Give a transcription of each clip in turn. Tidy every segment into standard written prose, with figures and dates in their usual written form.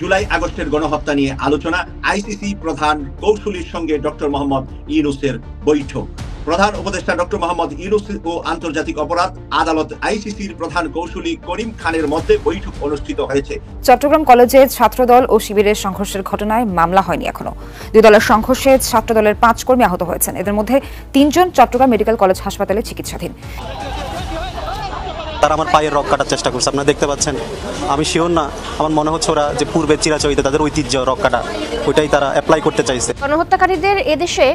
জুলাই আগস্টের গণহত্যা নিয়ে আলোচনা, আইসিসি প্রধান কৌশলীর সঙ্গে ডক্টর মোহাম্মদ ইউনূসের বৈঠক। প্রধান উপদেষ্টা ডক্টর মোহাম্মদ ইউনূস ও আন্তর্জাতিক অপরাধ আদালত আইসিসির প্রধান কৌশলী করিম খানের মধ্যে বৈঠক অনুষ্ঠিত হয়েছে। চট্টগ্রাম কলেজে ছাত্রদল ও শিবিরের সংঘর্ষের ঘটনায় মামলা হয়নি এখনো। দুই দলের সংঘর্ষে ছাত্রদলের 5 কর্মী আহত হয়েছেন। এদের মধ্যে 3 জন চট্টগ্রাম মেডিকেল কলেজ হাসপাতালে চিকিৎসাধীন। তারা আমার পায়ের রক কাটার চেষ্টা করছে, আপনারা দেখতে পাচ্ছেন। আমি শিওর না, আমার মনে হচ্ছে ওরা যে পূর্বের চিরাচরিত তাদের ঐতিহ্য রক কাটা, ওইটাই তারা অ্যাপ্লাই করতে চাইছে। গণহত্যাকারীদের এদেশে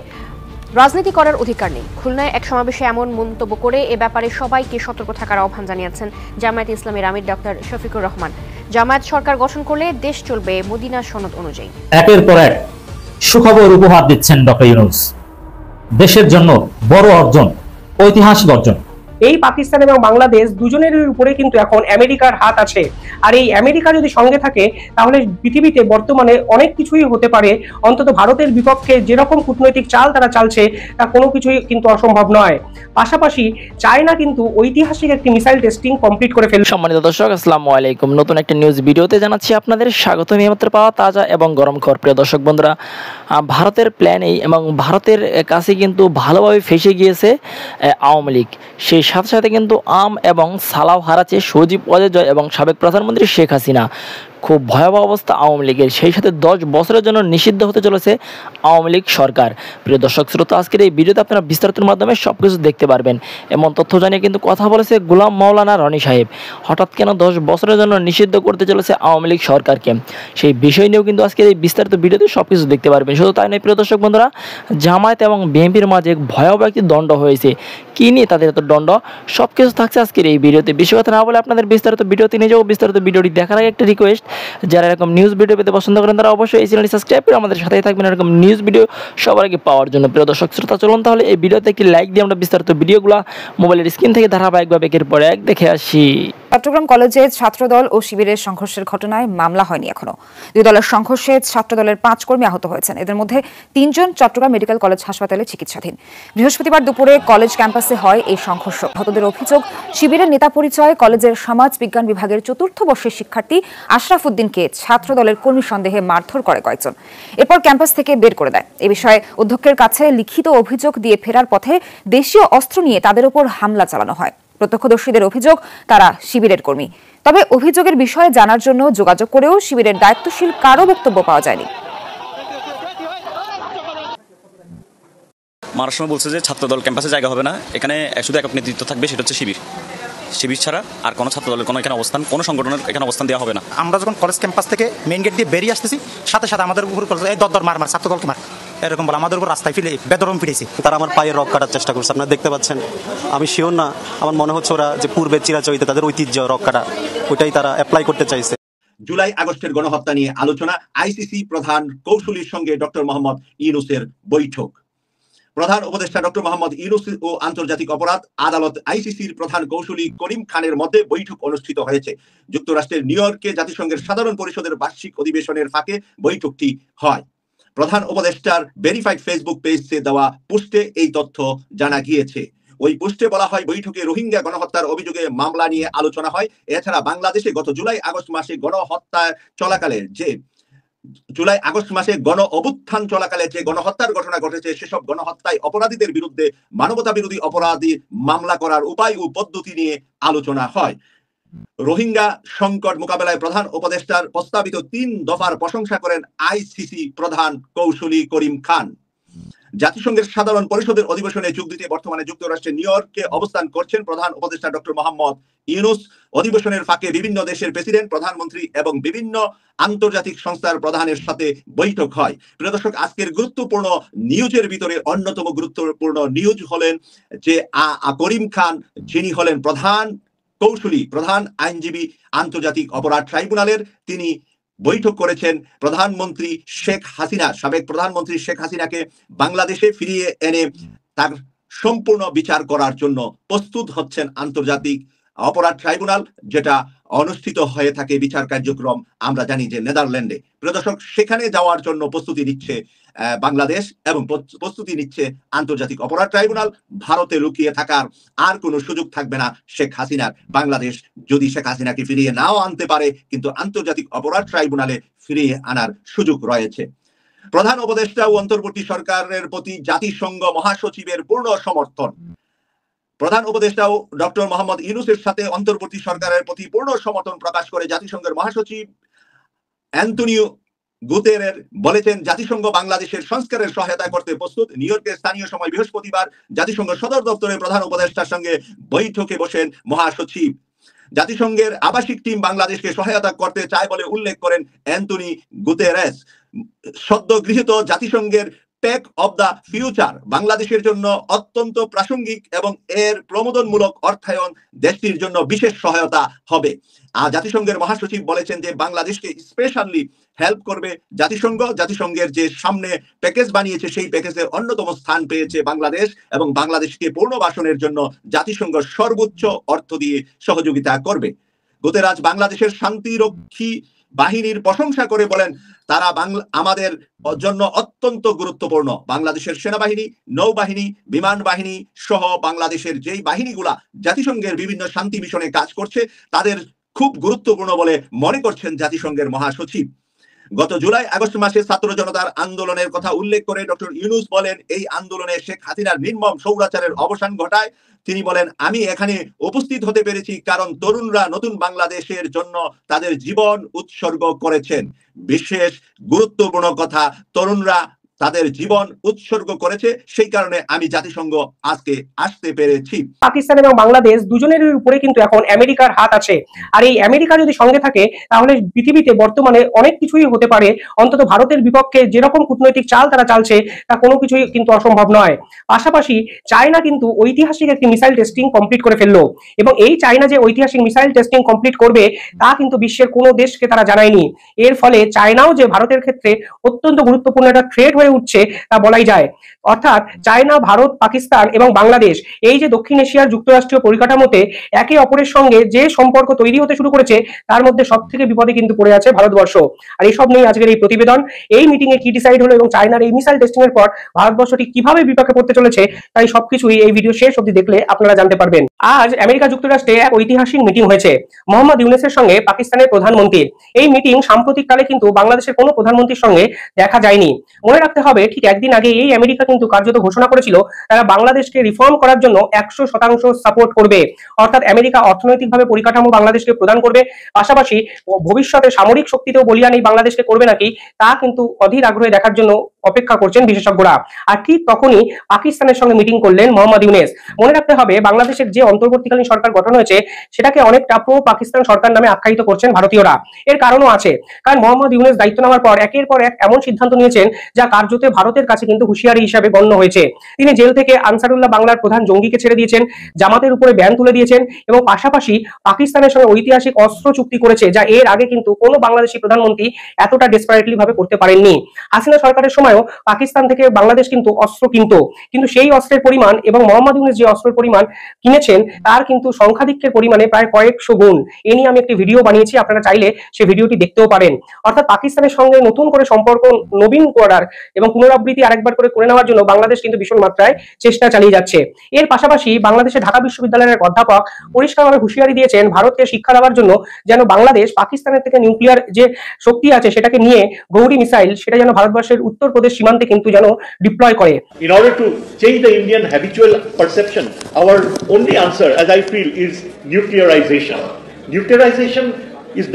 রাজনীতি করার অধিকার নেই। খুলনায় এক সমাবেশে এমন মন্তব্য করে এ ব্যাপারে সবাইকে সতর্ক থাকার আহ্বান জানিয়েছেন জামায়াতে ইসলামীর আমির ডক্টর শফিকুর রহমান। জামায়াত সরকার গঠন করলে দেশ চলবে মদিনা সনদ অনুযায়ী। একের পর এক সুখবর উপহার দিচ্ছেন ডক্টর ইউনূস। দেশের জন্য বড় অর্জন, ঐতিহাসিক অর্জন। এই পাকিস্তান এবং বাংলাদেশ দুজনের উপরে কিন্তু এখন আমেরিকার হাত আছে। আর এই আমেরিকা যদি সঙ্গে থাকে তাহলে পৃথিবীতে বর্তমানে অনেক কিছুই হতে পারে। অন্তত ভারতের বিপক্ষে যেরকম কূটনৈতিক চাল তারা চালছে তা কোনো কিছুই কিন্তু অসম্ভব নয়। পাশাপাশি চায়না কিন্তু ঐতিহাসিক একটি মিসাইল টেস্টিং কমপ্লিট করে ফেলল। সম্মানিত দর্শক, আসসালামু আলাইকুম। নতুন একটা নিউজ ভিডিওতে জানাচ্ছি আপনাদের স্বাগত। এইমাত্র পাওয়া তাজা এবং গরম খবর। প্রিয় দর্শক বন্ধুরা, ভারতের প্ল্যানেই এবং ভারতের কাছে কিন্তু ভালোভাবে ফেসে গিয়েছে আওয়ামী লীগ। সেই সাথে সাথে কিন্তু আম এবং সালাও হারাচ্ছে সজীব ওয়াজেদ জয় এবং সাবেক প্রধানমন্ত্রী শেখ হাসিনা। খুব ভয়াবহ অবস্থা আওয়ামী লীগের। সেই সাথে 10 বছরের জন্য নিষিদ্ধ হতে চলেছে আওয়ামী লীগ সরকার। প্রিয় দর্শক শ্রোতা, আজকের এই ভিডিওতে আপনারা বিস্তারিতের মাধ্যমে সব কিছু দেখতে পারবেন। এমন তথ্য জানিয়ে কিন্তু কথা বলেছে গোলাম মাওলানা রনি সাহেব। হঠাৎ কেন 10 বছরের জন্য নিষিদ্ধ করতে চলেছে আওয়ামী লীগ সরকারকে, সেই বিষয় নিয়েও কিন্তু আজকের এই বিস্তারিত ভিডিওতে সব কিছু দেখতে পারবেন। শুধু তাই নয় প্রিয় দর্শক বন্ধুরা, জামায়াত এবং বিএনপির মাঝে ভয়াবহ একটি দ্বন্দ্ব হয়েছে। কী নিয়ে তাদের এত দ্বন্দ্ব, সব কিছু থাকছে আজকের এই ভিডিওতে। বেশি কথা না বলে আপনাদের বিস্তারিত ভিডিওতে নিয়ে যাবো। বিস্তারিত ভিডিওটি দেখার আগে একটা রিকোয়েস্ট, যারা এরকম নিউজ ভিডিও পেতে পছন্দ করেন তারা অবশ্যই এই চ্যানেলটি সাবস্ক্রাইব করে আমাদের সাথেই থাকবেন এরকম নিউজ ভিডিও সবার আগে পাওয়ার জন্য। প্রিয় দর্শক শ্রোতা, চলুন তাহলে এই ভিডিওতে একটি লাইক দিয়ে আমরা বিস্তারিত ভিডিওগুলো মোবাইলের স্ক্রিন থেকে ধারাবাহিকভাবে একের পর এক দেখে আসি। চট্টগ্রাম কলেজে ছাত্রদল ও শিবিরের সংঘর্ষের ঘটনায় মামলা হয়নি এখনো। দুই দলের সংঘর্ষে ছাত্রদলের 5 কর্মী আহত হয়েছেন। এদের মধ্যে 3 জন চট্টগ্রাম মেডিকেল কলেজ হাসপাতালে চিকিৎসাধীন। বৃহস্পতিবার দুপুরে কলেজ ক্যাম্পাসে হয় এই সংঘর্ষ। আহতদের অভিযোগ, শিবিরের নেতা পরিচয় কলেজের সমাজ বিজ্ঞান বিভাগের 4র্থ বর্ষের শিক্ষার্থী আশরাফ উদ্দিনকে ছাত্রদলের কর্মী সন্দেহে মারধর করে কয়েকজন। এরপর ক্যাম্পাস থেকে বের করে দেয়। এ বিষয়ে অধ্যক্ষের কাছে লিখিত অভিযোগ দিয়ে ফেরার পথে দেশীয় অস্ত্র নিয়ে তাদের উপর হামলা চালানো হয়। প্রত্যক্ষদর্শীদের অভিযোগ, তারা শিবিরের কর্মী। তবে অভিযোগের বিষয়ে জানার জন্য যোগাযোগ করেও শিবিরের দায়িত্বশীল কারো বক্তব্য পাওয়া যায়নি। মারার সময় বলছে যে ছাত্রদল ক্যাম্পাসে জায়গা হবে না, এখানে শুধু একক নেতৃত্ব থাকবে, সেটা হচ্ছে শিবির। শিবির ছাড়া আর কোনো ছাত্রদলের কোনো এখানে অবস্থান, কোনো সংগঠনের এখানে অবস্থান দেওয়া হবে না। আমরা যখন কলেজ ক্যাম্পাস থেকে মেইন গেট দিয়ে বেরিয়ে আসতেছি, সাথে সাথে আমাদের উপর এই দর মার ছাত্রদলকে মার, এরকম বলে আমাদের উপর রাস্তায় ফিরে বেদরম ফিরেছে। তারা আমার পায়ের রক কাটার চেষ্টা করছে, আপনারা দেখতে পাচ্ছেন। আমি শিওর না, আমার মনে হচ্ছে ওরা যে পূর্বের চিরাচরিত তাদের ঐতিহ্য রক কাটা, ওইটাই তারা অ্যাপ্লাই করতে চাইছে। জুলাই আগস্টের গণহত্যা নিয়ে আলোচনা, আইসিসি প্রধান কৌশলীর সঙ্গে ডক্টর মোহাম্মদ ইউনূসের বৈঠক। প্রধান উপদেষ্টা ডক্টর মোহাম্মদ ইউনূস ও আন্তর্জাতিক অপরাধ আদালত আইসিসির প্রধান কৌশলী করিম খানের মধ্যে বৈঠক অনুষ্ঠিত হয়েছে। যুক্তরাষ্ট্রের নিউ ইয়র্কে জাতিসংঘের সাধারণ পরিষদের বার্ষিক অধিবেশনের ফাঁকে বৈঠকটি হয়। প্রধান উপদেষ্টার ভেরিফাইড ফেসবুক পেজে দেওয়া পোস্টে এই তথ্য জানা গিয়েছে। ওই পোস্টে বলা হয়, বৈঠকে রোহিঙ্গা গণহত্যার অভিযোগে মামলা নিয়ে আলোচনা হয়। এছাড়া বাংলাদেশে গত জুলাই আগস্ট মাসে গণহত্যা চলাকালে জুলাই আগস্ট মাসে গণ অভ্যুত্থান চলাকালে যে গণহত্যার ঘটনা ঘটেছে, সেসব গণহত্যায় অপরাধীদের বিরুদ্ধে মানবতা বিরোধী অপরাধী মামলা করার উপায় ও পদ্ধতি নিয়ে আলোচনা হয়। রোহিঙ্গা সংকট মোকাবেলায় প্রধান উপদেষ্টার প্রস্তাবিত 3 দফার প্রশংসা করেন আইসিসি প্রধান কৌশলী করিম খান। জাতিসংঘের সাধারণ পরিষদের অধিবেশনে যোগ দিতে বর্তমানে যুক্তরাষ্ট্রের নিউ ইয়র্কে অবস্থান করছেন প্রধান উপদেষ্টা ডক্টর মোহাম্মদ ইউনূস। অধিবেশনের ফাঁকে বিভিন্ন দেশের প্রেসিডেন্ট, প্রধানমন্ত্রী এবং বিভিন্ন আন্তর্জাতিক সংস্থার প্রধানের সাথে বৈঠক হয়। প্রিয় দর্শক, আজকের গুরুত্বপূর্ণ নিউজের ভিতরে অন্যতম গুরুত্বপূর্ণ নিউজ হলেন যে করিম খান, যিনি হলেন প্রধান কৌশলী, প্রধান আইনজীবী আন্তর্জাতিক অপরাধ ট্রাইব্যুনালের, তিনি বৈঠক করেছেন প্রধানমন্ত্রী শেখ হাসিনা, সাবেক প্রধানমন্ত্রী শেখ হাসিনাকে বাংলাদেশে ফিরিয়ে এনে তার সম্পূর্ণ বিচার করার জন্য প্রস্তুত হচ্ছেন আন্তর্জাতিক অপরাধ ট্রাইব্যুনাল, যেটা অনুষ্ঠিত হয়ে থাকে বিচার কার্যক্রম আমরা জানি যে নেদারল্যান্ডে। প্রিয় দর্শক, সেখানে যাওয়ার জন্য প্রস্তুতি নিচ্ছে বাংলাদেশ এবং প্রস্তুতি নিচ্ছে আন্তর্জাতিক অপরাধ ট্রাইব্যুনাল। ভারতে লুকিয়ে থাকার আর কোনো সুযোগ থাকবে না শেখ হাসিনার। বাংলাদেশ যদি শেখ হাসিনাকে ফিরিয়ে নাও আনতে পারে, কিন্তু আন্তর্জাতিক অপরাধ ট্রাইব্যুনালে ফিরিয়ে আনার সুযোগ রয়েছে। প্রধান উপদেষ্টা ও অন্তর্বর্তী সরকারের প্রতি জাতিসংঘ মহাসচিবের পূর্ণ সমর্থন। প্রধান উপদেষ্টা ডক্টর মোহাম্মদ ইউনূসের সাথে অন্তর্বর্তী সরকারের প্রতি পূর্ণ সমর্থন প্রকাশ করে জাতিসংঘের মহাসচিব অ্যান্টনিও গুতেরেস বলেছেন, জাতিসংঘ বাংলাদেশের সংস্কারের সহায়তা করতে প্রস্তুত। নিউ ইয়র্কের স্থানীয় সময় বৃহস্পতিবার জাতিসংঘ সদর দপ্তরে প্রধান উপদেষ্টার সঙ্গে বৈঠকে বসেন মহাসচিব। জাতিসংঘের আবাসিক টিম বাংলাদেশকে সহায়তা করতে চায় বলে উল্লেখ করেন অ্যান্টনি গুতেরেস। সদ্য গৃহীত জাতিসংঘের প্যাক অব দ্য ফিউচার বাংলাদেশের জন্য অত্যন্ত প্রাসঙ্গিক এবং এর প্রমোদনমূলক অর্থায়ন দেশটির জন্য বিশেষ সহায়তা হবে। আর জাতিসংঘের মহাসচিব বলেছেন যে বাংলাদেশকে স্পেশালি হেল্প করবে জাতিসংঘ। জাতিসংঘের যে সামনে প্যাকেজ বানিয়েছে সেই প্যাকেজে অন্যতম স্থান পেয়েছে বাংলাদেশ, এবং বাংলাদেশকে পুনর্বাসনের জন্য জাতিসংঘ সর্বোচ্চ অর্থ দিয়ে সহযোগিতা করবে। গুতেরাস বাংলাদেশের শান্তিরক্ষী বাহিনীর প্রশংসা করে বলেন, তারা আমাদের জন্য অত্যন্ত গুরুত্বপূর্ণ। বাংলাদেশের সেনাবাহিনী, নৌবাহিনী, বিমান বাহিনী সহ বাংলাদেশের যেই বাহিনীগুলা জাতিসংঘের বিভিন্ন শান্তি মিশনে কাজ করছে তাদের খুব গুরুত্বপূর্ণ বলে মনে করছেন জাতিসংঘের মহাসচিব। গত জুলাই আগস্ট মাসে ছাত্র জনতার আন্দোলনের কথা উল্লেখ করে ডক্টর ইউনূস বলেন, এই আন্দোলনে শেখ হাসিনার নির্মম স্বৈরাচারের অবসান ঘটায়। তিনি বলেন, আমি এখানে উপস্থিত হতে পেরেছি কারণ তরুণরা নতুন বাংলাদেশের জন্য তাদের জীবন উৎসর্গ করেছেন। বিশেষ গুরুত্বপূর্ণ কথা, তরুণরা তাদের জীবন উৎসর্গ করেছে, সেই কারণে আমি জাতিসংঘ আজকে আসতে পেরেছি। পাকিস্তান এবং বাংলাদেশ দুজনের উপরে কিন্তু এখন আমেরিকার হাত আছে। আর এই আমেরিকা যদি সঙ্গে থাকে তাহলে পৃথিবীতে বর্তমানে অনেক কিছুই হতে পারে। অন্তত ভারতের বিপক্ষে যেরকম কূটনৈতিক চাল তারা চালছে তা কোনো কিছুই কিন্তু অসম্ভব নয়। পাশাপাশি চায়না কিন্তু ঐতিহাসিক একটি মিসাইল টেস্টিং কমপ্লিট করে ফেললো, এবং এই চায়না যে ঐতিহাসিক মিসাইল টেস্টিং কমপ্লিট করবে তা কিন্তু বিশ্বের কোনো দেশকে তারা জানায়নি। এর ফলে চায়নাও যে ভারতের ক্ষেত্রে অত্যন্ত গুরুত্বপূর্ণ একটা থ্রেট হয়ে উঠছে তা বলাই যায়। অর্থাৎ চায়না, ভারত, পাকিস্তান এবং বাংলাদেশ এই যে দক্ষিণ এশিয়ার যুক্তরাষ্ট্রীয় পরিকাঠামোতে একে অপরের সঙ্গে যে সম্পর্ক তৈরি হতে শুরু করেছে তার মধ্যে সব থেকে বিপদে কিন্তু পড়ে আছে ভারতবর্ষ। আর এইসব নিয়ে আজকের এই প্রতিবেদন। এই মিটিং এ কি ডিসাইড হলো এবং চায়নার এই মিসাইল টেস্টিং এর পর ভারতবর্ষটি কিভাবে বিপাকে পড়তে চলেছে, তাই সবকিছুই এই ভিডিও শেষ অবধি দেখলে আপনারা জানতে পারবেন। আজ আমেরিকা যুক্তরাষ্ট্রে এক ঐতিহাসিক মিটিং হয়েছে মোহাম্মদ ইউনূসের সঙ্গে পাকিস্তানের প্রধানমন্ত্রীর। এই মিটিং সাম্প্রতিককালে কিন্তু বাংলাদেশের কোনো প্রধানমন্ত্রীর সঙ্গে দেখা যায়নি। মনে রাখতে হবে, ঠিক একদিন আগে এই আমেরিকা কিন্তু কার্যত ঘোষণা করেছিল তারা বাংলাদেশকে রিফর্ম করার জন্য 100% সাপোর্ট করবে। অর্থাৎ আমেরিকা অর্থনৈতিকভাবে পরিকাঠামো বাংলাদেশকে প্রদান করবে, পাশাপাশি ভবিষ্যতে সামরিক শক্তিতেও বলিয়ান এই বাংলাদেশকে করবে নাকি তা কিন্তু অধীর আগ্রহে দেখার জন্য অপেক্ষা করছেন বিশেষজ্ঞরা। আর ঠিক তখনই পাকিস্তানের সঙ্গে মিটিং করলেন মোহাম্মদ ইউনূস। মনে রাখতে হবে, বাংলাদেশের যে অন্তর্বর্তীকালীন সরকার গঠন হয়েছে সেটাকে অনেকটা প্রো পাকিস্তান সরকার নামে আখ্যায়িত করছেন ভারতীয়রা। এর কারণও আছে, কারণ মোহাম্মদ ইউনূস দায়িত্ব নেওয়ার পর একের পর এক এমন সিদ্ধান্ত নিয়েছেন যা কার্যত ভারতের কাছে কিন্তু হুঁশিয়ারি হিসাবে গণ্য হয়েছে। তিনি জেল থেকে আনসারুল্লাহ বাংলার প্রধান জঙ্গিকে ছেড়ে দিয়েছেন, জামাতের উপরে ব্যান তুলে দিয়েছেন, এবং পাশাপাশি পাকিস্তানের সঙ্গে ঐতিহাসিক অস্ত্র চুক্তি করেছে যা এর আগে কিন্তু কোনো বাংলাদেশি প্রধানমন্ত্রী এতটা ডেসপারেটলি ভাবে করতে পারেননি। হাসিনা সরকারের সময়ও পাকিস্তান থেকে বাংলাদেশ কিন্তু অস্ত্র কিন্তু সেই অস্ত্রের পরিমাণ এবং মোহাম্মদ ইউনূস যে অস্ত্রের পরিমাণ কিনেছেন তার কিন্তু সংখ্যাধিক্যের পরিমাণে প্রায় কয়েকশো গুণ। এ নিয়ে আমি একটি ভিডিও বানিয়েছি, আপনারা চাইলে সেই ভিডিওটি দেখতেও পারেন। অর্থাৎ পাকিস্তানের সঙ্গে নতুন করে সম্পর্ক নবীন করার এবং পুনরাবৃত্তি আরেকবার করে নেওয়ার জন্য বাংলাদেশ কিন্তু ভীষণ মাত্রায় চেষ্টা চালিয়ে যাচ্ছে। এর পাশাপাশি বাংলাদেশের ঢাকা বিশ্ববিদ্যালয়ের অধ্যাপক পরিষ্কারভাবে হুঁশিয়ারি দিয়েছেন ভারতকে শিক্ষা দেওয়ার জন্য যেন বাংলাদেশ পাকিস্তানের থেকে নিউক্লিয়ার যে শক্তি আছে সেটাকে নিয়ে গৌরী মিসাইল সেটা যেন ভারতবর্ষের উত্তরপ্রদেশ সীমান্তে কিন্তু যেন ডিপ্লয় করে। In order to change the Indian habitual perception, our only answer, as I feel, is nuclearization. Nuclearization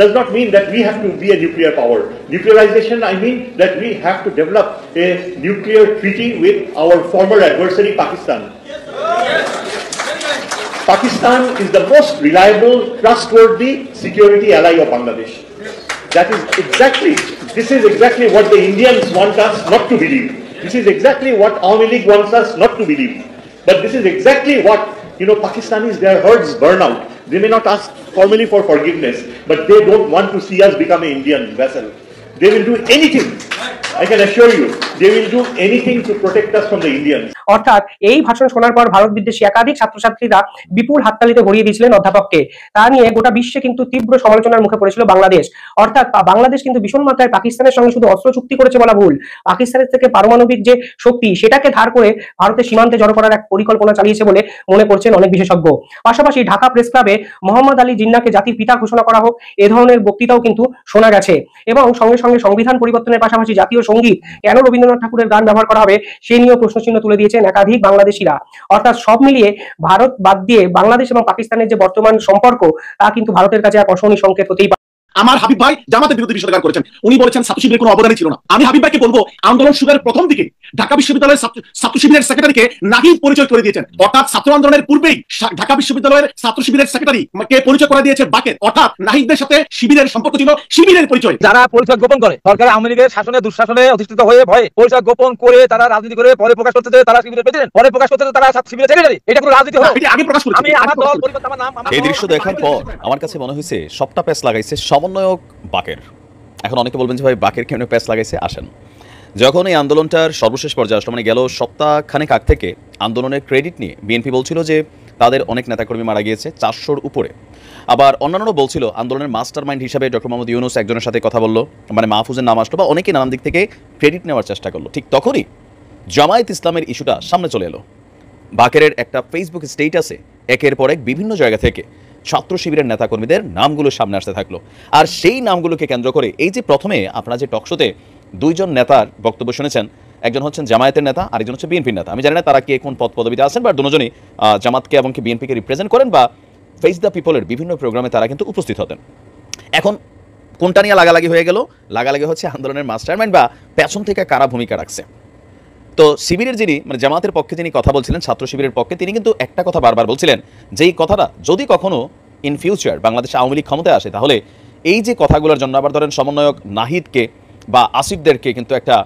does not mean that we have to be a nuclear power. Nuclearization, I mean that we have to develop a nuclear treaty with our former adversary, Pakistan. Pakistan is the most reliable, trustworthy security ally of Bangladesh. This is exactly what the Indians want us not to believe. This is exactly what Awami League wants us not to believe. But this is exactly what, Pakistanis, their herds burn out. They may not ask formally for forgiveness, but they don't want to see us become an Indian vessel. They will do anything, I can assure you, they will do anything to protect us from the Indians. অর্থাৎ এই ভাষণ শোনার পর ভারত বিদ্বেষী একাধিক ছাত্রছাত্রীরা বিপুল হাততালিতে ভরিয়ে দিয়েছিলেন অধ্যাপককে। তা নিয়ে গোটা বিশ্বে কিন্তু তীব্র সমালোচনার মুখে পড়েছিল বাংলাদেশ। অর্থাৎ বাংলাদেশ কিন্তু ভীষণ মাত্রায় পাকিস্তানের সঙ্গে শুধু অস্ত্র চুক্তি করেছে বলা ভুল, পাকিস্তানের থেকে পারমাণবিক যে শক্তি সেটাকে ধার করে ভারতের সীমান্তে জড়ো করার এক পরিকল্পনা চালিয়েছে বলে মনে করছেন অনেক বিশেষজ্ঞ। পাশাপাশি ঢাকা প্রেস ক্লাবে মোহাম্মদ আলী জিন্নাহকে জাতির পিতা ঘোষণা করা হোক, এ ধরনের বক্তৃতাও কিন্তু শোনা গেছে। এবং সঙ্গে সঙ্গে সংবিধান পরিবর্তনের পাশাপাশি জাতীয় সঙ্গীত কেন রবীন্দ্রনাথ ঠাকুরের গান ব্যবহার করা হবে সে নিয়েও প্রশ্নচিহ্ন তুলে দিয়েছেন একাধিক বাংলাদেশিরা। অর্থাৎ সব মিলিয়ে ভারত বাদ দিয়ে বাংলাদেশ এবং পাকিস্তানের যে বর্তমান সম্পর্ক তা কিন্তু ভারতের কাছে এক অশনি সংকেত হতেই পারে। আমার হাবিব ভাই জামাতের বিরুদ্ধে বিষোদ্গার করেছেন, উনি বলেছেন ছাত্র শিবিরের কোনো অবদানই ছিল না। আমি হাবিব ভাইকে বলবো, আন্দোলন শুরুর প্রথম দিকে ঢাকা বিশ্ববিদ্যালয়ের ছাত্র শিবিরের সেক্রেটারিকে নাহিদ পরিচয় করে দিয়েছেন। অর্থাৎ ছাত্র আন্দোলনের পূর্বেই ঢাকা বিশ্ববিদ্যালয়ের ছাত্র শিবিরের সেক্রেটারি কে পরিচয় করে দিয়েছে বাকের। অর্থাৎ নাহিদদের সাথে শিবিরের সম্পর্ক ছিল শিবিরের পরিচয়। যারা পরিচয় গোপন করে সরকার আওয়ামী লীগের শাসনে দুঃশাসনে অধিষ্ঠিত হয়ে ভয়ে পরিচয় গোপন করে তারা রাজনীতি করে পরে প্রকাশ করতে তারা শিবিরের প্রেসিডেন্ট, পরে প্রকাশ করতে তারা শিবিরের সেক্রেটারি, এটা কোনো রাজনীতি হলো? আগে প্রকাশ করেছি। আমি আমার দল পরিবর্তন আমার নাম এই দৃশ্য দেখার পর আমার কাছে মনে হয়েছে সবটা প্যাচ লাগাইছে সমন্বয়ক বাকের। এখন অনেকে বলবেন যে ভাই বাকের কেন প্যাচ লাগাইছে। আসেন, যখন এই আন্দোলনটার সর্বশেষ পর্যায়ে আসলো, মানে গেল সপ্তাহখানেক আগ থেকে আন্দোলনের ক্রেডিট নিয়ে বিএনপি বলছিল যে তাদের অনেক নেতাকর্মী মারা গিয়েছে, 400-র উপরে। আবার অন্যান্যরা বলছিল আন্দোলনের মাস্টার মাইন্ড হিসাবে ডক্টর মোহাম্মদ ইউনূস একজনের সাথে কথা বললো, মানে মাহফুজের নাম আসলো, বা অনেকে নানান দিক থেকে ক্রেডিট নেওয়ার চেষ্টা করলো। ঠিক তখনই জামায়াত ইসলামের ইস্যুটা সামনে চলে এলো। বাকেরের একটা ফেসবুক স্টেটাসে একের পর এক বিভিন্ন জায়গা থেকে ছাত্র শিবিরের নেতাকর্মীদের নামগুলো সামনে আসতে থাকলো। আর সেই নামগুলোকে কেন্দ্র করে এই যে প্রথমে আপনারা যে টকশোতে দুইজন নেতার বক্তব্য শুনেছেন, একজন হচ্ছেন জামায়াতের নেতা, আরেকজন হচ্ছে বিএনপির নেতা। আমি জানি না তারা কে কোন পদ পদবিতে আছেন, বা দুজনই জামাতকে এবং বিএনপিকে রিপ্রেজেন্ট করেন, বা ফেস দ্য পিপলের বিভিন্ন প্রোগ্রামে তারা কিন্তু উপস্থিত হতেন। এখন কোনটা নিয়ে লাগালাগি হয়ে গেল? লাগালাগি হচ্ছে আন্দোলনের মাস্টারমাইন্ড বা পেছন থেকে কারা ভূমিকা রাখছে। তো শিবিরের যিনি, মানে জামাতের পক্ষে যিনি কথা বলছিলেন, ছাত্র শিবিরের পক্ষে, তিনি কিন্তু একটা কথা বারবার বলছিলেন, যেই কথাটা যদি কখনো ইন ফিউচার বাংলাদেশে আওয়ামী লীগ ক্ষমতায় আসে, তাহলে এই যে কথাগুলোর জন্য আবার ধরেন সমন্বয়ক নাহিদকে বা আসিফদেরকে কিন্তু একটা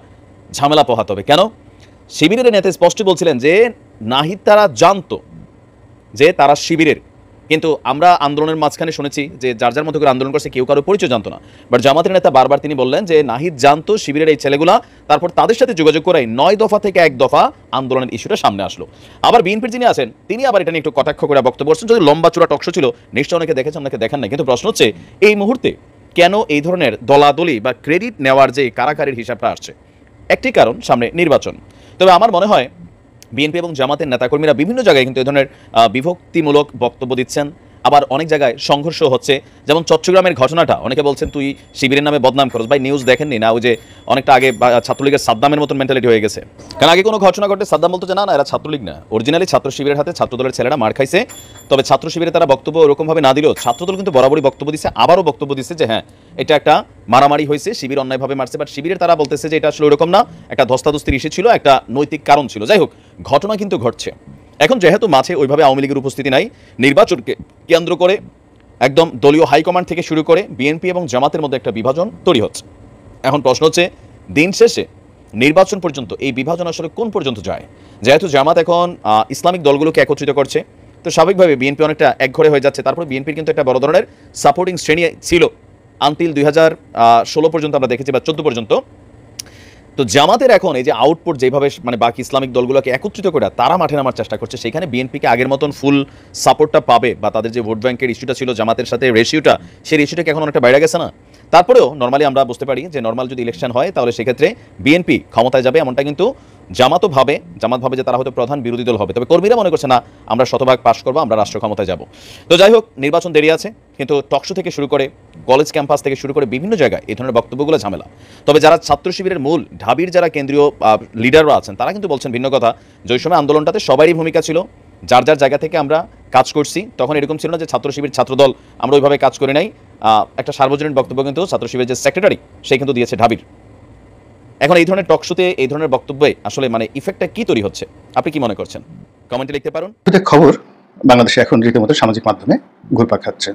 ঝামেলা পোহাতে হবে। কেন? শিবিরের নেতা স্পষ্ট বলছিলেন যে নাহিদ তারা জানতো যে তারা শিবিরের, কিন্তু আমরা আন্দোলনের মাঝখানে শুনেছি যে যার যার মতো করে আন্দোলন করছে, কেউ কারো পরিচয় জানতো না। বাট জামাতের নেতা বারবার তিনি বললেন যে নাহিদ জানতো শিবিরের এই ছেলেগুলা, তারপর তাদের সাথে যোগাযোগ করাই 9 দফা থেকে 1 দফা আন্দোলনের ইস্যুটা সামনে আসলো। আবার বিএনপির যিনি আছেন তিনি আবার এটা নিয়ে একটু কটাক্ষ করে বক্তব্য করছেন, যদি লম্বা চূড়া টকশো ছিল নিশ্চয় অনেকে দেখেছেন, অনেকে দেখেন না। কিন্তু প্রশ্ন হচ্ছে এই মুহূর্তে কেন এই ধরনের দলাদলি বা ক্রেডিট নেওয়ার যে কারাকারির হিসাবটা আসছে? একটি কারণ, সামনে নির্বাচন। তবে আমার মনে হয় বিএনপি এবং জামাতের নেতাকর্মীরা বিভিন্ন জায়গায় কিন্তু এই ধরনের বিভক্তিমূলক বক্তব্য দিচ্ছেন। আবার অনেক জায়গায় সংঘর্ষ হচ্ছে, যেমন চট্টগ্রামের ঘটনাটা অনেকে বলছেন তুই শিবিরের নামে বদনাম করছ। ভাই নিউজ দেখেননি না? ওই যে অনেকটা আগে ছাত্রলীগের সাদ্দামের মতন মেন্টালিটি হয়ে গেছে। কারণ আগে কোনো ঘটনা ঘটে সাদ্দাম বলতো যে না না এরা ছাত্রলীগ না, অরিজিনালি ছাত্র শিবিরের হাতে ছাত্রদলের ছেলেরা মার খাইছে। তবে ছাত্র শিবিরে তারা বক্তব্য ওরকমভাবে না দিলেও ছাত্রদল কিন্তু বরাবরই বক্তব্য দিচ্ছে, আবারও বক্তব্য দিচ্ছে যে হ্যাঁ এটা একটা মারামারি হয়েছে, শিবির অন্যায়ভাবে মারছে। বাট শিবিরের তারা বলতেছে যে এটা আসলে ওরকম না, একটা ধস্তাধস্তির ইস্যু ছিল, একটা নৈতিক কারণ ছিল। যাই হোক, ঘটনা কিন্তু ঘটছে। এখন যেহেতু মাঝে ওইভাবে আওয়ামী লীগের উপস্থিতি নাই, নির্বাচনকে কেন্দ্র করে একদম দলীয় হাইকমান্ড থেকে শুরু করে বিএনপি এবং জামাতের মধ্যে একটা বিভাজন তৈরি হচ্ছে। এখন প্রশ্ন হচ্ছে দিন শেষে নির্বাচন পর্যন্ত এই বিভাজন আসলে কোন পর্যন্ত যায়? যেহেতু জামাত এখন ইসলামিক দলগুলোকে একত্রিত করছে, তো স্বাভাবিকভাবে বিএনপি অনেকটা একঘরে হয়ে যাচ্ছে। তারপরে বিএনপির কিন্তু একটা বড় ধরনের সাপোর্টিং শ্রেণী ছিল আনটিল 2016 পর্যন্ত আমরা দেখেছি, বা 14 পর্যন্ত। তো জামাতের এখন এই যে আউটপুট যেভাবে মানে বাকি ইসলামিক দলগুলোকে একত্রিত করে তারা মাঠে নামার চেষ্টা করছে, সেখানে বিএনপিকে আগের মতন ফুল সাপোর্টটা পাবে, বা তাদের যে ভোট ব্যাংকের ইস্যুটা ছিল জামাতের সাথে রেশিওটা, সেই রেশিওটাকে এখন অনেকটা বাইরে গেছে না? তারপরেও নর্মালি আমরা বুঝতে পারি যে নর্মাল যদি ইলেকশন হয় তাহলে সেক্ষেত্রে বিএনপি ক্ষমতায় যাবে, এমনটা কিন্তু জামাত ভাবে যে তারা হয়তো প্রধান বিরোধী দল হবে। তবে কর্মীরা মনে করছে না আমরা শতভাগ পাশ করবো, আমরা রাষ্ট্র ক্ষমতায় যাব। তো যাই হোক, নির্বাচন দেরি আছে, কিন্তু টকশো থেকে শুরু করে কলেজ ক্যাম্পাস থেকে শুরু করে বিভিন্ন জায়গায় এই ধরনের বক্তব্যগুলো ঝামেলা। তবে যারা ছাত্র শিবিরের মূল ঢাবির যারা কেন্দ্রীয় লিডাররা আছেন তারা কিন্তু বলছেন ভিন্ন কথা, যে ওই সময় আন্দোলনটাতে সবারই ভূমিকা ছিল, যার যার জায়গা থেকে আমরা কাজ করছি। তখন এরকম ছিল না যে ছাত্র শিবির ছাত্রদল আমরা ওইভাবে কাজ করি নাই। একটা সার্বজনীন বক্তব্য কিন্তু ছাত্র শিবিরের যে সেক্রেটারি সে কিন্তু দিয়েছে ঢাবির। এখন এই ধরনের টকশোতে এই ধরনের বক্তব্যে আসলে মানে ইফেক্টটা কি তৈরি হচ্ছে, আপনি কি মনে করছেন? কমেন্টে লিখতে পারেন। খবর বাংলাদেশে এখন রীতিমতো সামাজিক মাধ্যমে ঘুরপাক খাচ্ছে,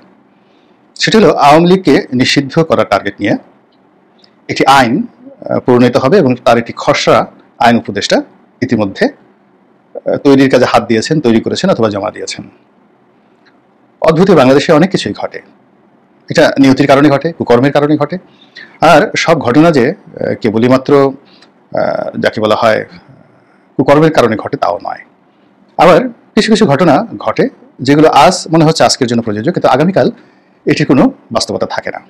সেটা হলো আওয়ামী লীগকে নিষিদ্ধ করার টার্গেট নিয়ে একটি আইন প্রণীত হবে, এবং তার একটি খসড়া আইন উপদেষ্টা ইতিমধ্যে তৈরির কাজে হাত দিয়েছেন, তৈরি করেছেন অথবা জমা দিয়েছেন। অদ্ভুত, বাংলাদেশে অনেক কিছুই ঘটে, এটা নিয়তির কারণে ঘটে, কুকর্মের কারণে ঘটে। আর সব ঘটনা যে কেবলই মাত্র যাকে বলা হয় কুকর্মের কারণে ঘটে তাও নয়। আবার কিছু কিছু ঘটনা ঘটে যেগুলো আজ মনে হচ্ছে আজকের জন্য প্রযোজ্য, কিন্তু আগামীকাল এটির কোনো বাস্তবতা থাকে না।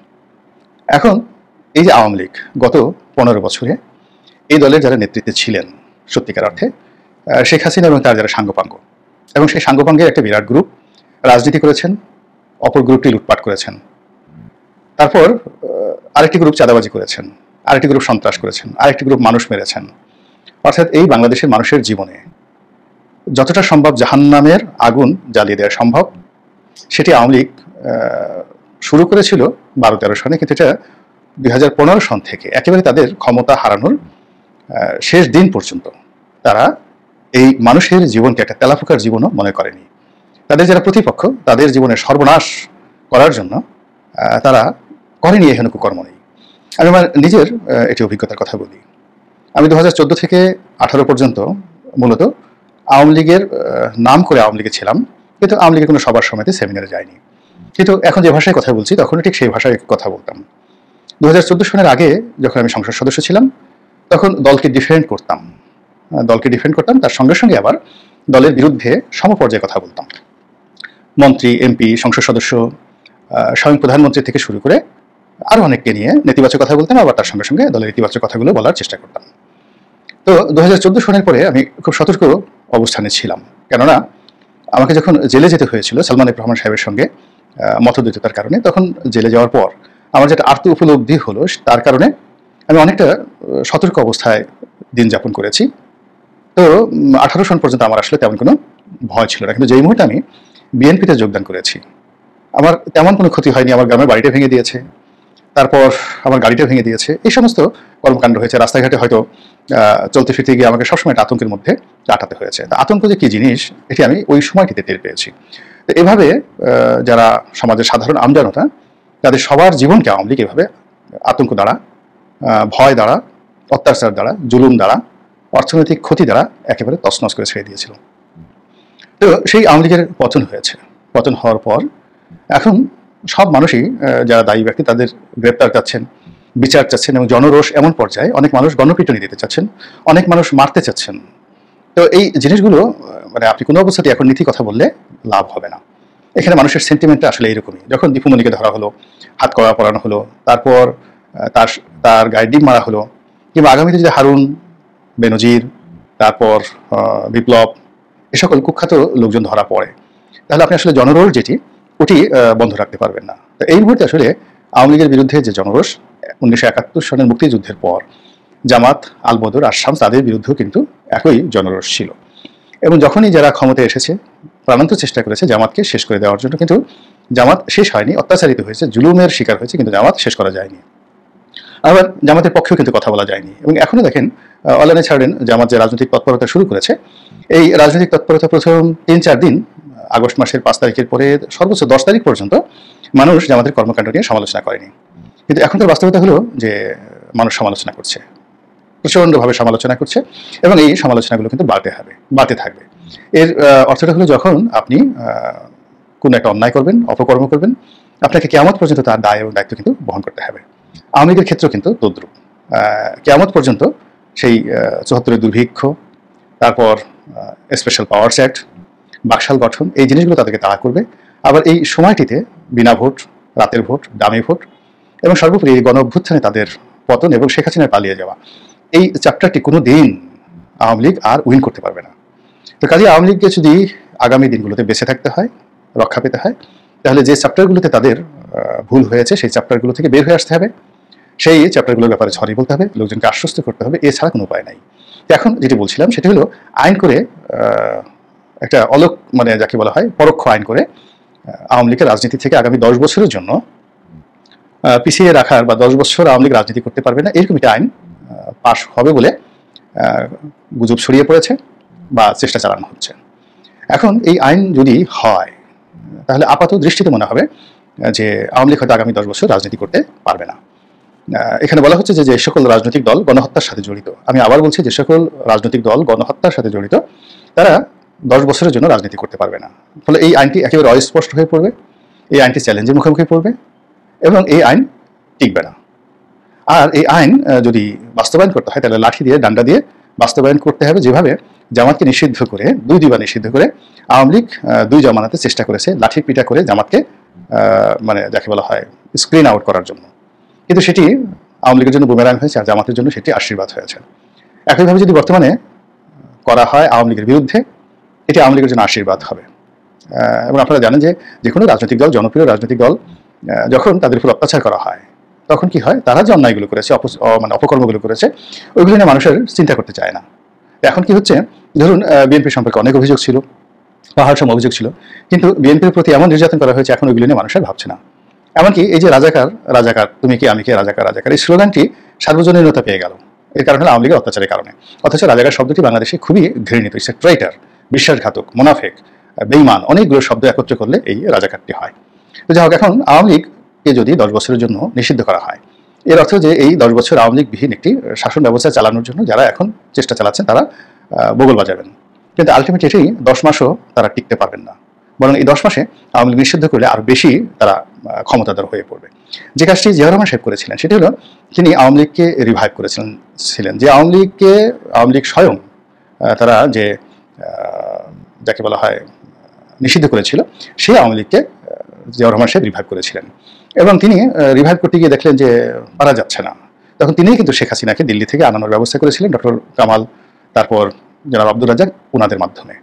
এখন এই যে আওয়ামী লীগ গত 15 বছরে এই দলের যারা নেতৃত্বে ছিলেন সত্যিকার অর্থে শেখ হাসিনা এবং তার যারা সাঙ্গপাঙ্গ, এবং সেই সাঙ্গপাঙ্গের একটা বিরাট গ্রুপ রাজনীতি করেছেন, অপর গ্রুপটি লুটপাট করেছেন, তারপর আরেকটি গ্রুপ চাঁদাবাজি করেছেন, আরেকটি গ্রুপ সন্ত্রাস করেছেন, আরেকটি গ্রুপ মানুষ মেরেছেন। অর্থাৎ এই বাংলাদেশের মানুষের জীবনে যতটা সম্ভব জাহান্নামের আগুন জ্বালিয়ে দেওয়া সম্ভব সেটি আওয়ামী লীগ শুরু করেছিল 12-13 সনে, কিন্তু এটা 2015 সন থেকে একেবারে তাদের ক্ষমতা হারানোর শেষ দিন পর্যন্ত তারা এই মানুষের জীবনকে একটা তেলাফোকার জীবনও মনে করেনি। তাদের যারা প্রতিপক্ষ তাদের জীবনের সর্বনাশ করার জন্য তারা করেনি এহেন কুকর্ম নেই। আমি আমার নিজের এটি অভিজ্ঞতার কথা বলি। আমি 2014 থেকে 18 পর্যন্ত মূলত আওয়ামী লীগের নাম করে আওয়ামী লীগে ছিলাম, কিন্তু আওয়ামী লীগের কোনো সবার সমিতি সেমিনারে যায়নি। কিন্তু এখন যে ভাষায় কথা বলছি তখন ঠিক সেই ভাষায় কথা বলতাম। 2014 সনের আগে যখন আমি সংসদ সদস্য ছিলাম তখন দলকে ডিফেন্ড করতাম, তার সঙ্গে সঙ্গে আবার দলের বিরুদ্ধে সমপর্যায়ে কথা বলতাম। মন্ত্রী, এমপি, সংসদ সদস্য, স্বয়ং প্রধানমন্ত্রী থেকে শুরু করে আরও অনেককে নিয়ে নেতিবাচক কথা বলতাম, আবার তার সঙ্গে সঙ্গে দলের ইতিবাচক কথাগুলো বলার চেষ্টা করতাম। তো 2014 সনের পরে আমি খুব সতর্ক অবস্থানে ছিলাম, কেননা আমাকে যখন জেলে যেতে হয়েছিল সালমান এফ রহমান সাহেবের সঙ্গে মতদ্বৈততার কারণে, তখন জেলে যাওয়ার পর আমার যেটা আর্ত উপলব্ধি হলো তার কারণে আমি অনেকটা সতর্ক অবস্থায় দিন যাপন করেছি। তো 18 সন পর্যন্ত আমার আসলে তেমন কোনো ভয় ছিল না, কিন্তু যেই মুহূর্তে আমি বিএনপিতে যোগদান করেছি আমার তেমন কোনো ক্ষতি হয়নি। আমার গ্রামের বাড়িটা ভেঙে দিয়েছে, তারপর আমার গাড়িটা ভেঙে দিয়েছে, এই সমস্ত কর্মকাণ্ড হয়েছে। রাস্তাঘাটে হয়তো চলতে ফিরতে গিয়ে আমাকে সবসময় একটা আতঙ্কের মধ্যে কাটাতে হয়েছে। আতঙ্ক যে কী জিনিস এটি আমি ওই সময়টিতে টের পেয়েছি। তো এভাবে যারা সমাজের সাধারণ আমজনতা তাদের সবার জীবনকে আওয়ামী লীগ এভাবে আতঙ্ক দ্বারা, ভয় দ্বারা, অত্যাচার দ্বারা, জুলুম দ্বারা, অর্থনৈতিক ক্ষতি দ্বারা একেবারে তছনছ করে ছেড়ে দিয়েছিল। তো সেই আওয়ামী লীগের পতন হয়েছে। পতন হওয়ার পর এখন সব মানুষই যারা দায়ী ব্যক্তি তাদের গ্রেপ্তার চাচ্ছেন, বিচার চাচ্ছেন, এবং জনরোষ এমন পর্যায়ে অনেক মানুষ গণপিটুনি দিতে চাচ্ছেন, অনেক মানুষ মারতে চাচ্ছেন। তো এই জিনিসগুলো মানে আপনি কোনো অবস্থাতে এখন নীতি কথা বললে লাভ হবে না। এখানে মানুষের সেন্টিমেন্টটা আসলে এইরকমই। যখন দীপু মনিকে ধরা হলো, হাত কড়া পরানো হলো, তারপর তার গায়ে ডিম মারা হলো, কিংবা আগামীতে যদি হারুন, বেনজির, তারপর বিপ্লব, এ সকল কুখ্যাত লোকজন ধরা পড়ে, তাহলে আপনি আসলে জনরোষ যেটি ওটি বন্ধ রাখতে পারবেন না। তো এই মুহূর্তে আসলে আওয়ামী লীগের বিরুদ্ধে যে জনরোষ 1971 সনের মুক্তিযুদ্ধের পর জামাত, আলবদর, আসাম তাদের বিরুদ্ধেও কিন্তু একই জনরোষ ছিল, এবং যখনই যারা ক্ষমতায় এসেছে প্রাণান্ত চেষ্টা করেছে জামাতকে শেষ করে দেওয়ার জন্য, কিন্তু জামাত শেষ হয়নি, অত্যাচারিত হয়েছে, জুলুমের শিকার হয়েছে, কিন্তু জামাত শেষ করা যায়নি। আবার জামাতের পক্ষেও কিন্তু কথা বলা যায়নি। এবং এখনো দেখেন অনলাইনে ছাড়েন জামাত যে রাজনৈতিক তৎপরতা শুরু করেছে, এই রাজনৈতিক তৎপরতা প্রথম 3-4 দিন আগস্ট মাসের 5 তারিখের পরে সর্বোচ্চ 10 তারিখ পর্যন্ত মানুষ জামাতের কর্মকাণ্ড নিয়ে সমালোচনা করেনি। কিন্তু এখনকার বাস্তবতা হলো যে মানুষ সমালোচনা করছে, প্রচণ্ডভাবে সমালোচনা করছে, এবং এই সমালোচনাগুলো কিন্তু বাড়তে থাকবে। এর অর্থটা হলো যখন আপনি কোনো একটা অন্যায় করবেন, অপকর্ম করবেন, আপনাকে কিয়ামত পর্যন্ত তার দায় এবং দায়িত্ব কিন্তু বহন করতে হবে। আওয়ামী লীগের ক্ষেত্রেও কিন্তু তদ্রূপ। কিয়ামত পর্যন্ত সেই 74-এর দুর্ভিক্ষ, তারপর স্পেশাল পাওয়ার্স অ্যাক্ট, বাকশাল গঠন, এই জিনিসগুলো তাদেরকে তাড়া করবে। আবার এই সময়টিতে বিনা ভোট, রাতের ভোট, দামি ভোট, এবং সর্বোপরি এই গণ অভ্যুত্থানে তাদের পতন এবং শেখ হাসিনার পালিয়ে যাওয়া, এই চ্যাপ্টারটি কোনো দিন আওয়ামী লীগ আর উইন করতে পারবে না। তো কাজে আওয়ামী লীগকে যদি আগামী দিনগুলোতে বেঁচে থাকতে হয়, রক্ষা পেতে হয়, তাহলে যে চ্যাপ্টারগুলোতে তাদের ভুল হয়েছে সেই চ্যাপ্টারগুলো থেকে বের হয়ে আসতে হবে, সেই চ্যাপ্টারগুলোর ব্যাপারে ছড়িয়ে বলতে হবে, লোকজনকে আশ্বস্ত করতে হবে, এছাড়া কোনো উপায় নাই। এখন যেটি বলছিলাম সেটি হলো আইন করে একটা মানে যাকে বলা হয় পরোক্ষ আইন করে আওয়ামী লীগের রাজনীতি থেকে আগামী 10 বছরের জন্য পিছিয়ে রাখার, বা 10 বছর আওয়ামী লীগ রাজনীতি করতে পারবে না, এরকম একটা আইন পাশ হবে বলে গুজব ছড়িয়ে পড়েছে বা চেষ্টা চালানো হচ্ছে। এখন এই আইন যদি হয় তাহলে আপাত দৃষ্টিতে মনে হবে যে আওয়ামী লীগ হয়তো আগামী 10 বছর রাজনীতি করতে পারবে না। এখানে বলা হচ্ছে যে সকল রাজনৈতিক দল গণহত্যার সাথে জড়িত, আমি আবার বলছি যে সকল রাজনৈতিক দল গণহত্যার সাথে জড়িত, তারা 10 বছরের জন্য রাজনীতি করতে পারবে না। ফলে এই আইনটি একেবারে অস্পষ্ট হয়ে পড়বে, এই আইনটি চ্যালেঞ্জের মুখোমুখি পড়বে, এবং এই আইন টিকবে না। আর এই আইন যদি বাস্তবায়ন করতে হয় তাহলে লাঠি দিয়ে, ডান্ডা দিয়ে বাস্তবায়ন করতে হবে, যেভাবে জামাতকে নিষিদ্ধ করে, দুইবার নিষিদ্ধ করে আওয়ামী লীগ 2 জামানাতে চেষ্টা করেছে লাঠি পিটা করে জামাতকে মানে যাকে বলা হয় স্ক্রিন আউট করার জন্য, কিন্তু সেটি আওয়ামী লীগের জন্য বুমেরাং হয়েছে আর জামাতের জন্য সেটি আশীর্বাদ হয়েছে। একইভাবে যদি বর্তমানে করা হয় আওয়ামী লীগের বিরুদ্ধে, এটি আওয়ামী লীগের জন্য আশীর্বাদ হবে। এবং আপনারা জানেন যে কোনো রাজনৈতিক দল, জনপ্রিয় রাজনৈতিক দল যখন তাদের উপর অত্যাচার করা হয় তখন কি হয়, তারা যে অন্যায়গুলো করেছে, মানে অপকর্মগুলো করেছে, ওইগুলো নিয়ে মানুষের চিন্তা করতে চায় না। এখন কি হচ্ছে, ধরুন বিএনপি সম্পর্কে অনেক অভিযোগ ছিল, পাহাড় সম অভিযোগ ছিল, কিন্তু বিএনপির প্রতি এমন নির্যাতন করা হয়েছে এখন ওইগুলো নিয়ে মানুষের ভাবছে না। এমনকি এই যে রাজাকার রাজাকার, তুমি কি আমি কে, রাজাকার রাজাকার, এই স্লোগানটি সার্বজনীনতা পেয়ে গেল। এর কারণে আওয়ামী লীগের অত্যাচারের কারণে। অথচ রাজাকার শব্দটি বাংলাদেশে খুবই ঘৃণিত, ইটস এ ট্রেটার, বিশ্বাসঘাতক, মুনাফেক, বেঈমান, অনেকগুলো শব্দ একত্র করলে এই রাজাকারটি হয়। তো যাই হোক, এখন আওয়ামী লীগকে যদি 10 বছরের জন্য নিষিদ্ধ করা হয়, এর অর্থ যে এই 10 বছর আওয়ামী লীগ বিহীন একটি শাসন ব্যবস্থা চালানোর জন্য যারা এখন চেষ্টা চালাচ্ছেন তারা বগল বাজাবেন, কিন্তু আলটিমেটলি এটি 10 মাসও তারা টিকতে পারবেন না। বরং এই 10 মাসে আওয়ামী লীগ নিষিদ্ধ করলে আরো বেশি তারা ক্ষমতাধর হয়ে পড়বে। যে কাজটি জিয়াউর রহমান সাহেব করেছিলেন সেটি হলো তিনি আওয়ামী লীগকে রিভাইভ করেছিলেন, যে আওয়ামী লীগ স্বয়ং তারা যে যাকে বলা হয় নিষিদ্ধ করেছিল, সেই আওয়ামী লীগকে জিয়াউর রহমান সাহেব রিভাইভ করেছিলেন। এবং তিনি রিভাইভ করতে গিয়ে দেখলেন যে পারা যাচ্ছে না, তখন তিনিই কিন্তু শেখ হাসিনাকে দিল্লি থেকে আনানোর ব্যবস্থা করেছিলেন, ডক্টর কামাল, তারপর জনাব আব্দুর রাজ্জাক, ওনাদের মাধ্যমে।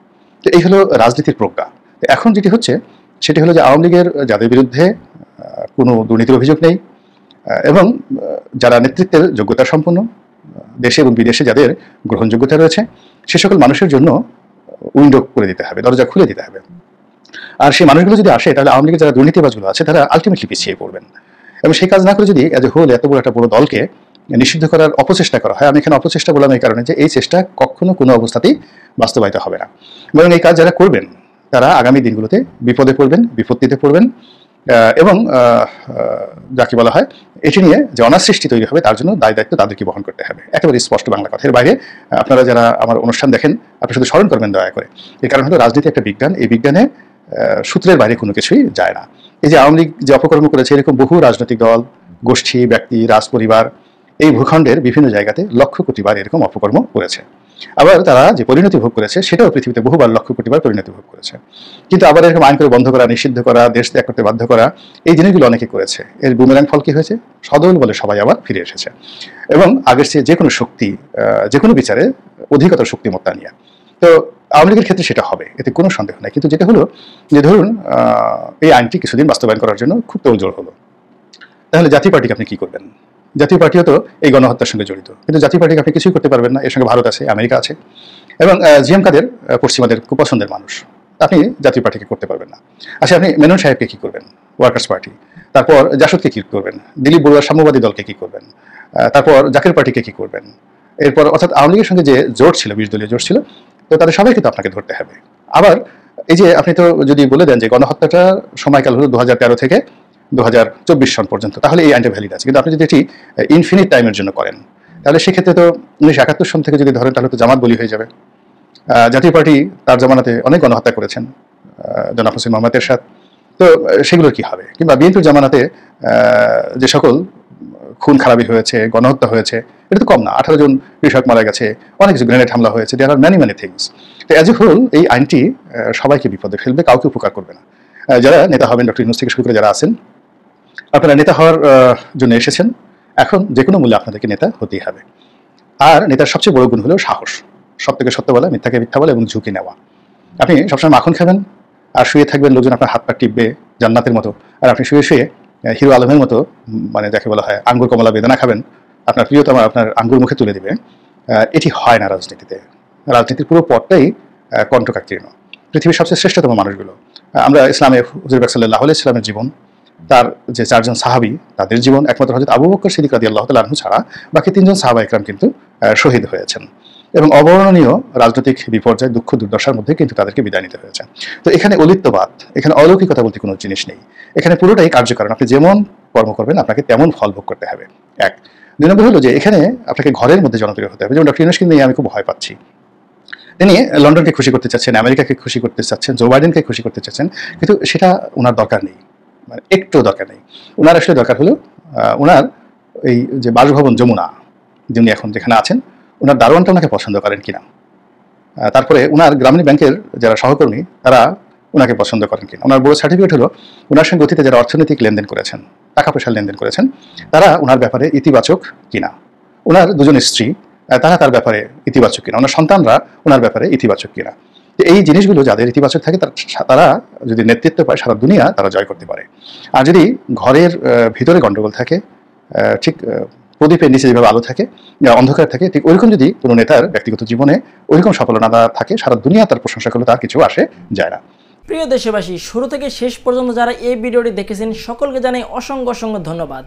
তো এই হলো রাজনীতির প্রজ্ঞা। এখন যেটি হচ্ছে সেটি হলো যে আওয়ামী লীগের যাদের বিরুদ্ধে কোনো দুর্নীতির অভিযোগ নেই এবং যারা নেতৃত্বের যোগ্যতা সম্পন্ন, দেশে এবং বিদেশে যাদের গ্রহণযোগ্যতা রয়েছে, সে সকল মানুষের জন্য উইন্ডো করে দিতে হবে, দরজা খুলে দিতে হবে। আর সেই মানুষগুলো যদি আসে তাহলে আওয়ামী লীগের যারা দুর্নীতিবাজগুলো আছে তারা আলটিমেটলি পিছিয়ে পড়বেন। এবং সেই কাজ না করে যদি এজ এ হোল এত বড় একটা বড় দলকে নিষিদ্ধ করার অপচেষ্টা করা হয়, আমি এখানে অপচেষ্টা বললাম এই কারণে যে এই চেষ্টা কখনো কোনো অবস্থাতেই বাস্তবায়িত হবে না। বরং এই কাজ যারা করবেন তারা আগামী দিনগুলোতে বিপদে পড়বেন, বিপত্তিতে পড়বেন এবং যাকে বলা হয় এটি নিয়ে যে অনাসৃষ্টি তৈরি হবে তার জন্য দায়িত্ব তাদেরকে বহন করতে হবে। একেবারে স্পষ্ট বাংলা কথা। এর বাইরে আপনারা যারা আমার অনুষ্ঠান দেখেন আপনি শুধু স্মরণ করবেন দয়া করে, এই কারণ হলো রাজনীতি একটা বিজ্ঞান, এই বিজ্ঞানে সূত্রের বাইরে কোনো কিছুই যায় না। এই যে আওয়ামী লীগ যে অপকর্ম করেছে, এরকম বহু রাজনৈতিক দল, গোষ্ঠী, ব্যক্তি, রাজপরিবার এই ভূখণ্ডের বিভিন্ন জায়গাতে লক্ষ কোটিবার এরকম অপকর্ম করেছে। আবার তারা যে পরিণতি ভোগ করেছে সেটাও পৃথিবীতে বহুবার লক্ষ কোটিবার পরিণতি ভোগ করেছে। কিন্তু আবার এরকম আইন করে বন্ধ করা, নিষিদ্ধ করা, দেশ ত্যাগ করতে বাধ্য করা, এই জিনিসগুলো অনেকে করেছে। এর বুমেরাং ফল কি হয়েছে? সদল বলে সবাই আবার ফিরে এসেছে এবং আগের চেয়ে যে কোনো শক্তি, যে কোনো বিচারে অধিকতর শক্তিমত্তা নিয়ে। তো আওয়ামী লীগের ক্ষেত্রে সেটা হবে, এতে কোনো সন্দেহ নেই। কিন্তু যেটা হলো যে ধরুন এই আইনটি কিছুদিন বাস্তবায়ন করার জন্য খুব তোড়জোড় হলো, তাহলে জাতীয় পার্টিকে আপনি কি করবেন? জাতীয় পার্টিও তো এই গণহত্যার সঙ্গে জড়িত, কিন্তু জাতীয় পার্টিকে আপনি কিছুই করতে পারবেন না। এর সঙ্গে ভারত আছে, আমেরিকা আছে এবং জিএম কাদের পশ্চিমাদের খুব পছন্দের মানুষ, আপনি জাতীয় পার্টিকে করতে পারবেন না। আচ্ছা, আপনি মেনন সাহেবকে কি করবেন? Workers party. তারপর জাসদকে কি করবেন? দিলীপ বড়ুয়ার সাম্যবাদী দলকে কি করবেন? তারপর জাকের পার্টিকে কি করবেন? এরপর অর্থাৎ আওয়ামী লীগের সঙ্গে যে জোট ছিল, 20 দলীয় জোট ছিল, তো তাদের সবাইকে তো আপনাকে ধরতে হবে। আবার এই যে আপনি তো যদি বলে দেন যে গণহত্যাটার সময়কাল হলো 2013 থেকে 2024 সন পর্যন্ত, তাহলে এই আইনটা ভ্যালিড আছে। কিন্তু আপনি যদি এটি ইনফিনিট টাইমের জন্য করেন তাহলে সেক্ষেত্রে তো 1971 সন থেকে যদি ধরেন তাহলে তো জামাত বলি হয়ে যাবে। জাতীয় পার্টি তার জামানাতে অনেক গণহত্যা করেছেন, জনাব হোসেন মোহাম্মদ এরশাদ, তো সেগুলোর কি হবে? কিংবা বিএনপির জামানাতে যে সকল খুন খারাপি হয়েছে, গণহত্যা হয়েছে, এটা তো কম না। 18 জন কৃষক মারা গেছে, অনেক কিছু গ্রেনেড হামলা হয়েছে, দেয়ার আর ম্যানি থিংস। তো অ্যাজ এ হোল এই আইনটি সবাইকে বিপদে ফেলবে, কাউকে উপকার করবে না। যারা নেতা হবেন, ডক্টর ইউনূস থেকে শুরু করে যারা আছেন, আপনারা নেতা হওয়ার জন্য এসেছেন, এখন যে কোনো মূল্যে আপনাদেরকে নেতা হতেই হবে। আর নেতার সবচেয়ে বড় গুণ হলো সাহস, সত্যকে সত্য বলা, মিথ্যাকে মিথ্যা বলা এবং ঝুঁকি নেওয়া। আপনি সবসময় মাখন খাবেন আর শুয়ে থাকবেন, লোকজন আপনার হাত পা টিপবে জান্নাতের মতো, আর আপনি শুয়ে শুয়ে হিরো আলমের মতো, মানে যাকে বলা হয় আঙ্গুর কমলা বেদনা খাবেন, আপনার প্রিয়তমা আপনার আঙ্গুর মুখে তুলে দিবে। এটি হয় না রাজনীতিতে। রাজনীতির পুরো পথটাই কণ্টকাকীর্ণ। পৃথিবীর সবচেয়ে শ্রেষ্ঠতম মানুষগুলো, আমরা ইসলামে হুজুর পাক সাল্লাল্লাহু আলাইহি ওয়াসাল্লামের জীবন, তার যে 4 জন সাহাবী তাদের জীবন, একমাত্র হযরত আবু বকর সিদ্দিক রাদিয়াল্লাহু তাআলা আনহু ছাড়া বাকি 3 জন সাহাবা ইকরাম কিন্তু শহীদ হয়েছেন এবং অবর্ণনীয় রাজনৈতিক বিপর্যয়, দুঃখ দুর্দশার মধ্যে কিন্তু তাদেরকে বিদায় নিতে হয়েছে। তো এখানে অলিত্যবাদ, এখানে অলৌকিকতা বলতে কোনো জিনিস নেই। এখানে পুরোটাই কার্যকারণ। আপনি যেমন কর্ম করবেন আপনাকে তেমন ফল ভোগ করতে হবে। 1 2 নম্বর হলো যে এখানে আপনাকে ঘরের মধ্যে জনপ্রিয় হতে হবে। যেমন ডক্টর ইউনূসকে নিয়ে আমি খুব ভয় পাচ্ছি। তিনি লন্ডনকে খুশি করতে চাচ্ছেন, আমেরিকাকে খুশি করতে চাচ্ছেন, জো বাইডেনকে খুশি করতে চাচ্ছেন, কিন্তু সেটা ওনার দরকার নেই, মানে একটু দরকার নেই। ওনার আসলে দরকার হলো ওনার এই যে বাসভবন যমুনা, যিনি এখন যেখানে আছেন, ওনার দারোয়ানটা ওনাকে পছন্দ করেন কিনা, তারপরে ওনার গ্রামীণ ব্যাংকের যারা সহকর্মী তারা ওনাকে পছন্দ করেন কিনা, ওনার বড় সার্টিফিকেট হলো ওনার সঙ্গে অতীতে যারা অর্থনৈতিক লেনদেন করেছেন, টাকা পয়সার লেনদেন করেছেন, তারা ওনার ব্যাপারে ইতিবাচক কিনা, ওনার দুজন স্ত্রী তারা তার ব্যাপারে ইতিবাচক কিনা, ওনার সন্তানরা ওনার ব্যাপারে ইতিবাচক কিনা। এই জিনিসগুলো যাদের ইতিবাচক থাকে তারা যদি নেতৃত্ব পায় সারা দুনিয়া তারা জয় করতে পারে। আর যদি ঘরের ভিতরে গন্ডগোল থাকে, ঠিক প্রদীপের নিচে যেভাবে আলো থাকে, অন্ধকার থাকে, ঠিক ওইরকম যদি কোনো নেতার ব্যক্তিগত জীবনে ওইরকম সফলতা থাকে, সারা দুনিয়া তার প্রশংসা করলে তার কিছু আসে যায় না। প্রিয় দেশবাসী, শুরু থেকে শেষ পর্যন্ত যারা এই ভিডিওটি দেখেছেন সকলকে জানাই অসংখ্য অসংখ্য ধন্যবাদ।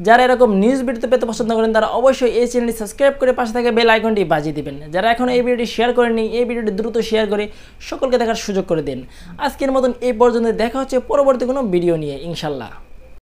যারা এরকম নিউজ ভিডিও পেতে পছন্দ করেন তারা অবশ্যই এই চ্যানেলটি সাবস্ক্রাইব করে পাশে থাকা বেল আইকনটি বাজিয়ে দিবেন। যারা এখন এই ভিডিওটি শেয়ার করেননি, এই ভিডিওটি দ্রুত শেয়ার করে সকলকে দেখার সুযোগ করে দিন। আজকের মতন এই পর্যন্ত, দেখা হচ্ছে পরবর্তী কোনো ভিডিও নিয়ে ইনশাল্লাহ।